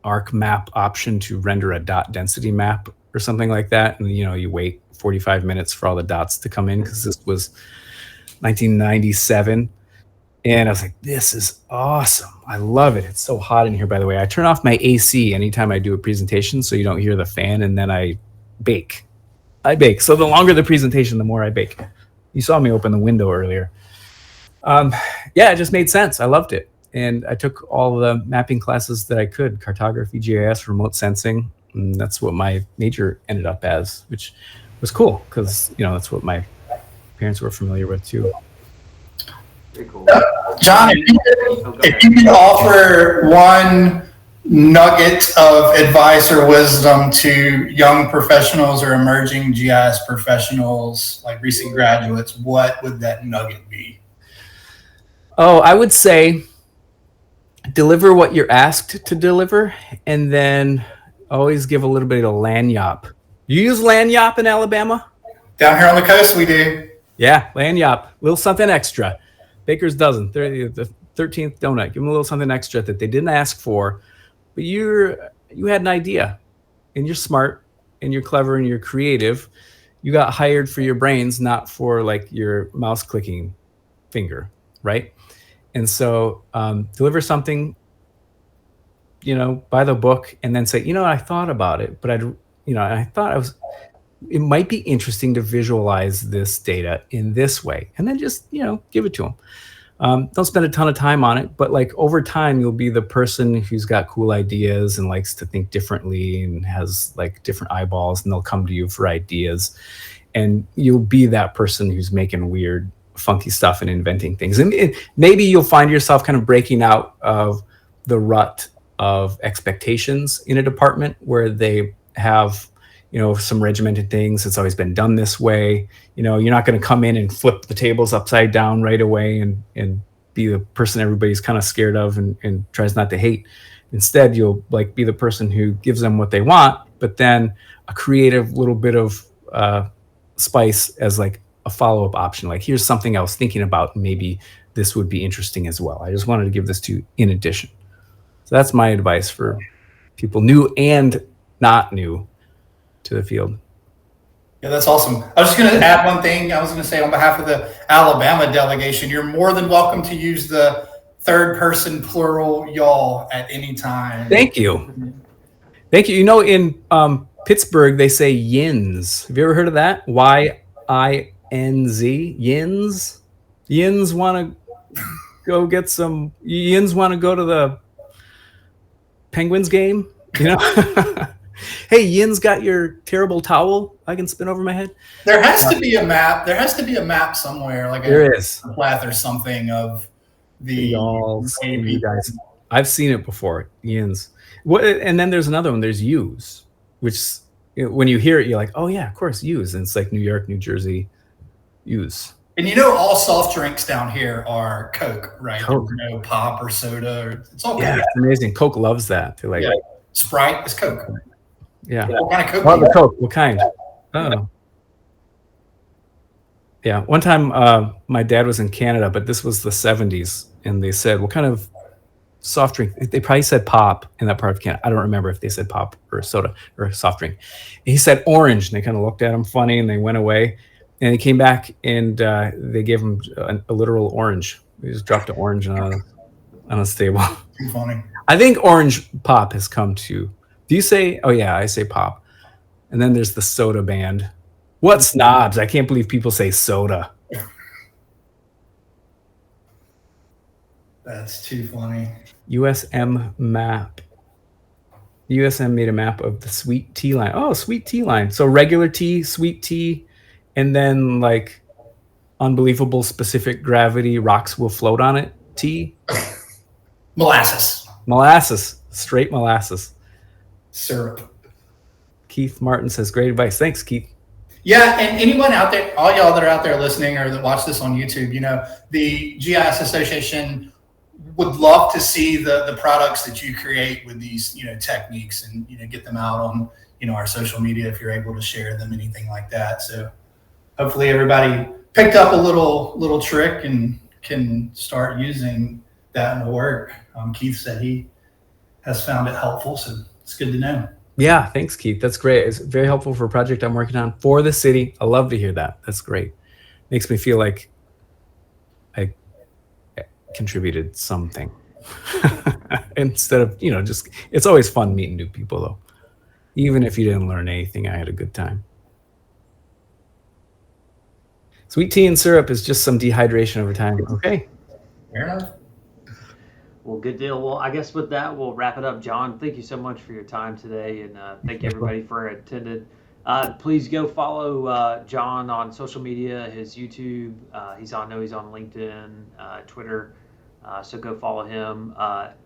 ArcMap option to render a dot density map or something like that. And you wait 45 minutes for all the dots to come in, because this was 1997. And I was like, this is awesome. I love it. It's so hot in here, by the way. I turn off my AC anytime I do a presentation so you don't hear the fan, and then I bake. So the longer the presentation, the more I bake. You saw me open the window earlier. It just made sense. I loved it. And I took all the mapping classes that I could: cartography, GIS, remote sensing. And that's what my major ended up as, which was cool because, that's what my parents were familiar with too. Very cool. John, if you could offer one nugget of advice or wisdom to young professionals or emerging GIS professionals, like recent graduates, what would that nugget be? Oh, I would say deliver what you're asked to deliver, and then always give a little bit of lanyap. You use lanyap in Alabama? Down here on the coast, we do. Yeah, lanyap, a little something extra. Baker's dozen, the 13th donut. Give them a little something extra that they didn't ask for, but you had an idea, and you're smart, and you're clever, and you're creative. You got hired for your brains, not for like your mouse clicking finger, right? And so deliver something, by the book, and then say, I thought about it, but I thought it might be interesting to visualize this data in this way, and then just, give it to them. Don't spend a ton of time on it, but like over time, you'll be the person who's got cool ideas and likes to think differently and has like different eyeballs, and they'll come to you for ideas, and you'll be that person who's making weird, funky stuff and inventing things. And maybe you'll find yourself kind of breaking out of the rut of expectations in a department where they have, some regimented things. It's always been done this way. You're not going to come in and flip the tables upside down right away and be the person everybody's kind of scared of and tries not to hate. Instead, you'll like be the person who gives them what they want, but then a creative little bit of spice as like a follow-up option. Like, here's something I was thinking about. Maybe this would be interesting as well. I just wanted to give this to you in addition. So that's my advice for people new and not new to the field. Yeah, that's awesome. I was just going to add one thing. I was going to say, on behalf of the Alabama delegation, you're more than welcome to use the third person plural y'all at any time. Thank you. Thank you. In Pittsburgh, they say yins. Have you ever heard of that? Y-I-N-Z. Yins. Yins want to go get some. Yins want to go to the Penguins game. Hey, Yin's got your terrible towel I can spin over my head. There has to be a map. There has to be a map somewhere, like there is a plath or something of the you guys. I've seen it before. Yin's. And then there's another one. There's U's, which when you hear it, you're like, oh yeah, of course, U's. And it's like New York, New Jersey, U's. And all soft drinks down here are Coke, right? Coke. There's no pop or soda. It's all Coke. It's amazing. Coke loves that. They're like, Sprite is Coke. Yeah. What kind of Coke? Well, the Coke. What kind? Oh. Yeah. One time, my dad was in Canada, but this was the 70s, and they said, "What kind of soft drink?" They probably said pop in that part of Canada. I don't remember if they said pop or soda or soft drink. And he said orange, and they kind of looked at him funny, and they went away. And he came back, and they gave him a literal orange. They just dropped an orange on a table. Too funny. I think orange pop has come to. Do you say? Oh yeah, I say pop. And then there's the soda band. What snobs! I can't believe people say soda. That's too funny. USM map. The USM made a map of the sweet tea line. Oh, sweet tea line. So regular tea, sweet tea, and then like unbelievable specific gravity rocks will float on it. Tea, molasses, straight molasses. Syrup. Keith Martin says, great advice. Thanks, Keith. Yeah, and anyone out there, all y'all that are out there listening or that watch this on YouTube, the GIS Association would love to see the products that you create with these, techniques and, get them out on, our social media if you're able to share them, anything like that. So hopefully everybody picked up a little trick and can start using that in the work. Keith said he has found it helpful, so it's good to know. Yeah, thanks, Keith. That's great. It's very helpful for a project I'm working on for the city. I love to hear that. That's great. Makes me feel like I contributed something instead of, just, it's always fun meeting new people though. Even if you didn't learn anything, I had a good time. Sweet tea and syrup is just some dehydration over time. Okay. Fair enough. Well, good deal. Well, I guess with that, we'll wrap it up. John, thank you so much for your time today, and thank you everybody for attending. Please go follow John on social media, his YouTube. He's on LinkedIn, Twitter. So go follow him.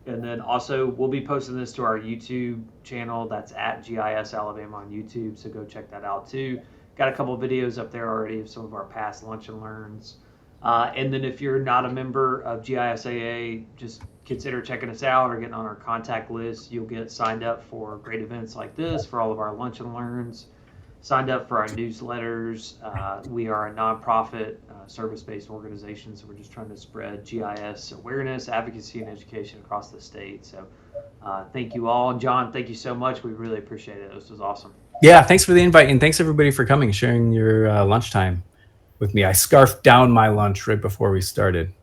And then also, we'll be posting this to our YouTube channel. That's at GIS Alabama on YouTube. So go check that out too. Got a couple of videos up there already of some of our past lunch and learns. And then if you're not a member of GISAA, just consider checking us out or getting on our contact list. You'll get signed up for great events like this, for all of our lunch and learns, signed up for our newsletters. We are a nonprofit service-based organization, so we're just trying to spread GIS awareness, advocacy, and education across the state. So thank you all. And John, thank you so much. We really appreciate it. This was awesome. Yeah, thanks for the invite, and thanks everybody for coming, sharing your lunchtime with me. I scarfed down my lunch right before we started.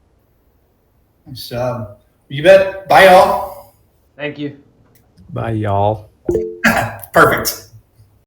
Nice job. You bet. Bye, y'all. Thank you. Bye, y'all. Perfect.